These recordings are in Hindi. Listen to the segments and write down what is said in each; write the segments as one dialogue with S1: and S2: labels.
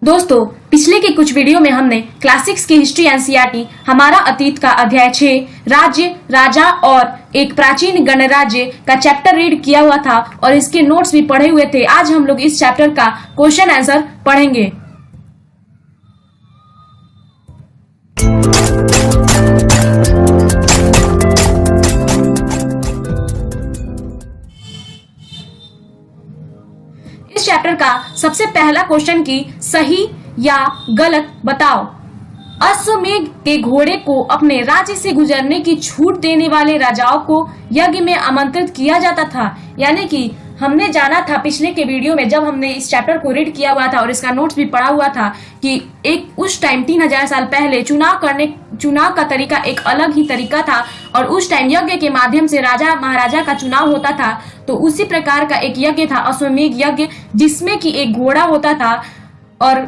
S1: दोस्तों, पिछले के कुछ वीडियो में हमने क्लास 6 की हिस्ट्री एनसीईआरटी हमारा अतीत का अध्याय 6 राज्य, राजा और एक प्राचीन गणराज्य का चैप्टर रीड किया हुआ था और इसके नोट्स भी पढ़े हुए थे। आज हम लोग इस चैप्टर का क्वेश्चन आंसर पढ़ेंगे। इस चैप्टर का सबसे पहला क्वेश्चन की सही या गलत बताओ। अश्वमेध के घोड़े को अपने राज्य से गुजरने की छूट देने वाले राजाओं को यज्ञ में आमंत्रित किया जाता था। यानी कि हमने जाना था पिछले के वीडियो में, जब हमने इस चैप्टर को रीड किया हुआ था और इसका नोट्स भी पढ़ा हुआ था, कि एक उस टाइम 3000 साल पहले चुनाव का तरीका एक अलग ही तरीका था और उस टाइम यज्ञ के माध्यम से राजा महाराजा का चुनाव होता था। तो उसी प्रकार का एक यज्ञ था अश्वमेध यज्ञ, जिसमें कि एक घोड़ा होता था और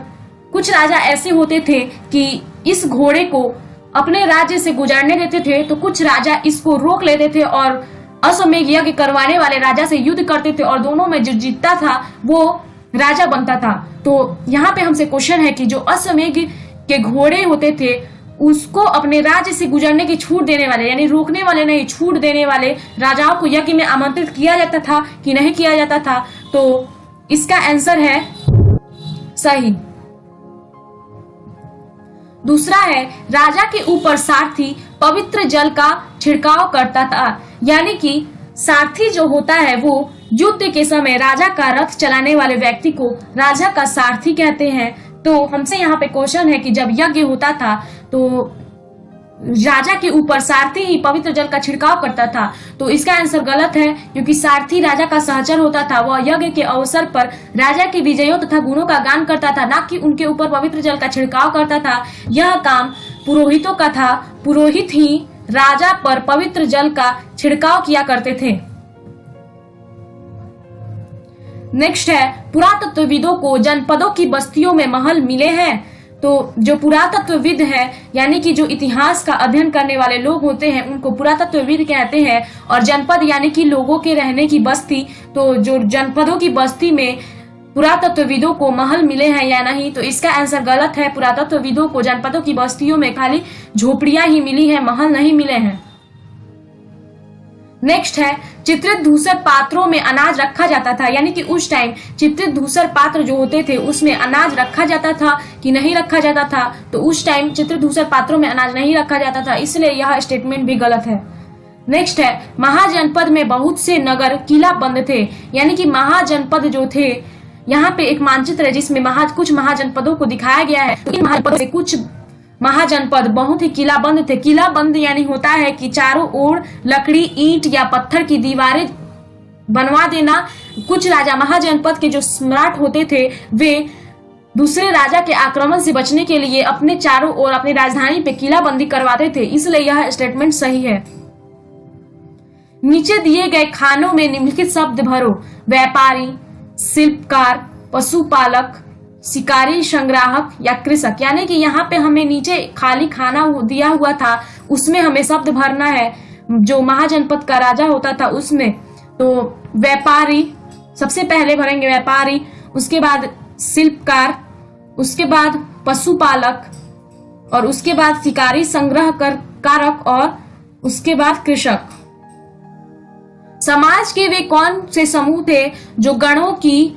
S1: कुछ राजा ऐसे होते थे कि इस घोड़े को अपने राज्य से गुजरने देते थे, तो कुछ राजा इसको रोक लेते थे और अश्वमेध यज्ञ करवाने वाले राजा से युद्ध करते थे और दोनों में जो जीतता था वो राजा बनता था। तो यहाँ पे हमसे क्वेश्चन है कि जो अश्वमेध के घोड़े होते थे उसको अपने राज्य से गुजरने की छूट देने वाले, यानी रोकने वाले नहीं, छूट देने वाले राजाओं को यज्ञ में आमंत्रित किया जाता था कि नहीं किया जाता था। तो इसका आंसर है सही। दूसरा है, राजा के ऊपर सारथी पवित्र जल का छिड़काव करता था। यानी कि सारथी जो होता है वो युद्ध के समय राजा का रथ चलाने वाले व्यक्ति को राजा का सारथी कहते हैं। तो हमसे यहाँ पे क्वेश्चन है कि जब यज्ञ होता था तो राजा के ऊपर सारथी ही पवित्र जल का छिड़काव करता था। तो इसका आंसर गलत है, क्योंकि सारथी राजा का सहचर होता था। वह यज्ञ के अवसर पर राजा की विजयों तथा गुणों का गान करता था, ना कि उनके ऊपर पवित्र जल का छिड़काव करता था। यह काम पुरोहितों का था। पुरोहित ही राजा पर पवित्र जल का छिड़काव किया करते थे। नेक्स्ट है, पुरातत्वविदों को जनपदों की बस्तियों में महल मिले हैं। तो जो पुरातत्वविद है, यानी कि जो इतिहास का अध्ययन करने वाले लोग होते हैं, उनको पुरातत्वविद कहते हैं। और जनपद यानी कि लोगों के रहने की बस्ती। तो जो जनपदों की बस्ती में पुरातत्वविदों को महल मिले हैं या नहीं, तो इसका आंसर गलत है। पुरातत्वविदों को जनपदों की बस्तियों में खाली झोपड़ियां ही मिली है, महल नहीं मिले हैं। नेक्स्ट है, चित्रित धूसर पात्रों में अनाज रखा जाता था। यानी कि उस टाइम चित्रित धूसर पात्र जो होते थे उसमें अनाज रखा जाता था कि नहीं रखा जाता था। तो उस टाइम चित्रित धूसर पात्रों में अनाज नहीं रखा जाता था, इसलिए यह स्टेटमेंट भी गलत है। नेक्स्ट है, महाजनपद में बहुत से नगर किला बंद थे। यानी कि महाजनपद जो थे, यहाँ पे एक मानचित्र है जिसमें कुछ महाजनपदों को दिखाया गया है। इन महाजनपदों से कुछ महाजनपद बहुत ही किला बंद थे। किला बंद यानी होता है कि चारों ओर लकड़ी, ईंट या पत्थर की दीवारें बनवा देना। कुछ राजा महाजनपद के जो सम्राट होते थे वे दूसरे राजा के आक्रमण से बचने के लिए अपने चारों ओर अपनी राजधानी पे किला बंदी करवाते थे, इसलिए यह स्टेटमेंट सही है। नीचे दिए गए खानों में निम्नलिखित शब्द भरो। व्यापारी, शिल्पकार, पशुपालक, शिकारी, संग्राहक या कृषक। यानी कि यहाँ पे हमें नीचे खाली खाना दिया हुआ था, उसमें हमें शब्द भरना है जो महाजनपद का राजा होता था उसमें। तो व्यापारी सबसे पहले भरेंगे, व्यापारी, उसके बाद शिल्पकार, उसके बाद पशुपालक, और उसके बाद शिकारी, संग्रह कारक, और उसके बाद कृषक। समाज के वे कौन से समूह थे जो गणों की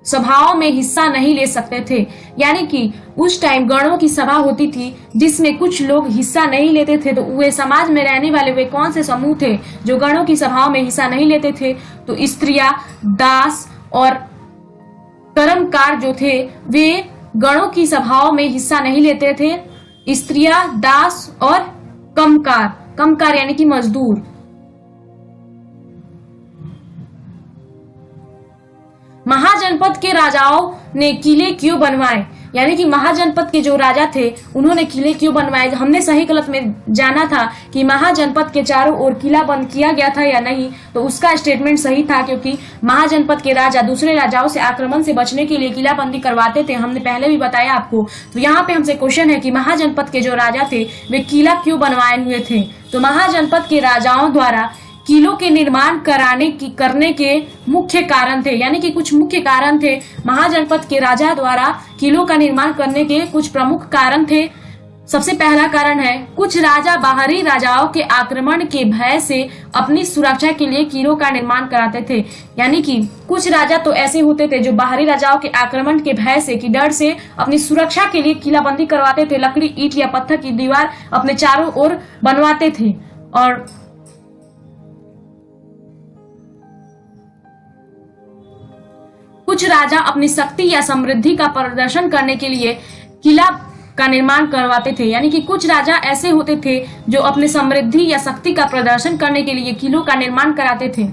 S1: सभाओं में हिस्सा नहीं ले सकते थे। यानी कि उस टाइम गणों की सभा होती थी जिसमें कुछ लोग हिस्सा नहीं लेते थे। तो वे समाज में रहने वाले वे कौन से समूह थे जो गणों की सभाओं में हिस्सा नहीं लेते थे? तो स्त्रियां, दास और कर्मकार जो थे वे गणों की सभाओं में हिस्सा नहीं लेते थे। स्त्रियां, दास और कमकार यानी कि मजदूर। महाजनपद के राजाओं ने किले क्यों बनवाए? यानी कि महाजनपद के जो राजा थे उन्होंने किले क्यों बनवाए? हमने सही गलत में जाना था कि महाजनपद के चारों ओर किला बंद किया गया था या नहीं, तो उसका स्टेटमेंट सही था, क्योंकि महाजनपद के राजा दूसरे राजाओं से आक्रमण से बचने के लिए किला बंदी करवाते थे। हमने पहले भी बताया आपको। तो यहाँ पे हमसे क्वेश्चन है कि महाजनपद के जो राजा थे वे किला क्यों बनवाए हुए थे? तो महाजनपद के राजाओं द्वारा किलों के निर्माण करने के मुख्य कारण थे, यानी कि कुछ मुख्य कारण थे। महाजनपद के राजा द्वारा किलों का निर्माण करने के कुछ प्रमुख कारण थे। सबसे पहला कारण है, कुछ राजा बाहरी राजाओं के आक्रमण के भय से अपनी सुरक्षा के लिए किलों का निर्माण कराते थे। यानी कि कुछ राजा तो ऐसे होते थे जो बाहरी राजाओं के आक्रमण के भय से, कि डर से अपनी सुरक्षा के लिए किलाबंदी करवाते थे। लकड़ी, ईंट या पत्थर की दीवार अपने चारों ओर बनवाते थे। और कुछ राजा अपनी शक्ति या समृद्धि का प्रदर्शन करने के लिए किला का निर्माण करवाते थे। यानी कि कुछ राजा ऐसे होते थे जो अपने समृद्धि या शक्ति का प्रदर्शन करने के लिए किलों का निर्माण कराते थे।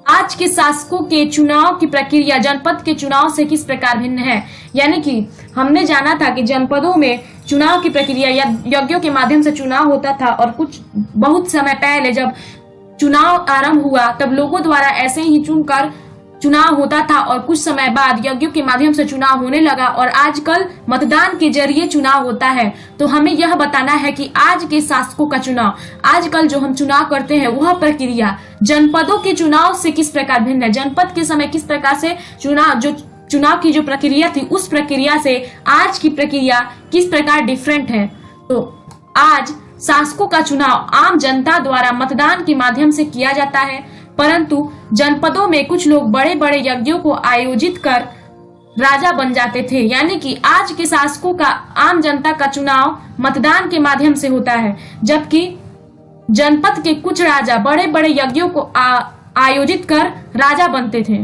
S1: आज के शासकों के चुनाव की प्रक्रिया जनपद के चुनाव से किस प्रकार भिन्न है? यानी कि हमने जाना था कि जनपदों में चुनाव की प्रक्रिया या यज्ञों के माध्यम से चुनाव होता था, और बहुत समय पहले जब चुनाव आरंभ हुआ तब लोगों द्वारा ऐसे ही चुनकर चुनाव होता था, और कुछ समय बाद यज्ञों के माध्यम से चुनाव होने लगा, और आजकल मतदान के जरिए चुनाव होता है। तो हमें यह बताना है कि आज के शासकों का चुनाव, आजकल जो हम चुनाव करते हैं वह प्रक्रिया जनपदों के चुनाव से किस प्रकार भिन्न है। जनपद के समय किस प्रकार से चुनाव की जो प्रक्रिया थी उस प्रक्रिया से आज की प्रक्रिया किस प्रकार डिफरेंट है। तो आज शासकों का चुनाव आम जनता द्वारा मतदान के माध्यम से किया जाता है, परंतु जनपदों में कुछ लोग बड़े बड़े यज्ञों को आयोजित कर राजा बन जाते थे। यानी कि आज के शासकों का आम जनता का चुनाव मतदान के माध्यम से होता है, जबकि जनपद के कुछ राजा बड़े बड़े यज्ञों को आयोजित कर राजा बनते थे।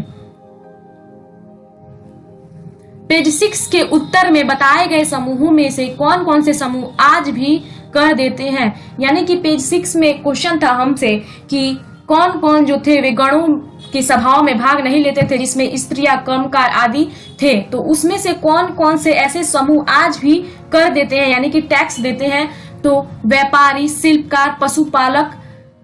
S1: पेज 6 के उत्तर में बताए गए समूहों में से कौन कौन से समूह आज भी कर देते हैं। यानी कि पेज 6 में क्वेश्चन था हमसे कि कौन कौन जो थे वे गणों की सभाओं में भाग नहीं लेते थे, जिसमें स्त्रियां, कर्मकार आदि थे। तो उसमें से कौन कौन से ऐसे समूह आज भी कर देते हैं, यानी कि टैक्स देते हैं। तो व्यापारी, शिल्पकार, पशुपालक।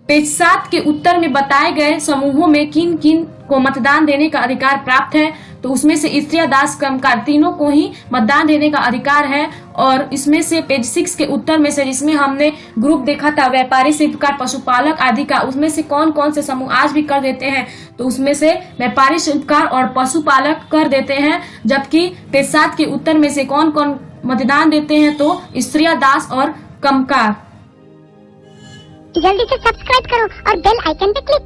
S1: पेज 7 के उत्तर में बताए गए समूहों में किन किन को मतदान देने का अधिकार प्राप्त है। तो उसमें से स्त्रियां, दास, कर्मकार तीनों को ही मतदान देने का अधिकार है। और इसमें से पेज 6 के उत्तर में से जिसमें हमने ग्रुप देखा था व्यापारी, शिल्पकार, पशुपालक आदि का, उसमें से कौन कौन से समूह आज भी कर देते हैं। तो उसमें से व्यापारी, शिल्पकार और पशुपालक कर देते हैं। जबकि पेज 7 के उत्तर में से कौन कौन मतदान देते हैं, तो स्त्रियां, दास और कर्मकार।
S2: जल्दी से सब्सक्राइब करो और बेल आइकन पे क्लिक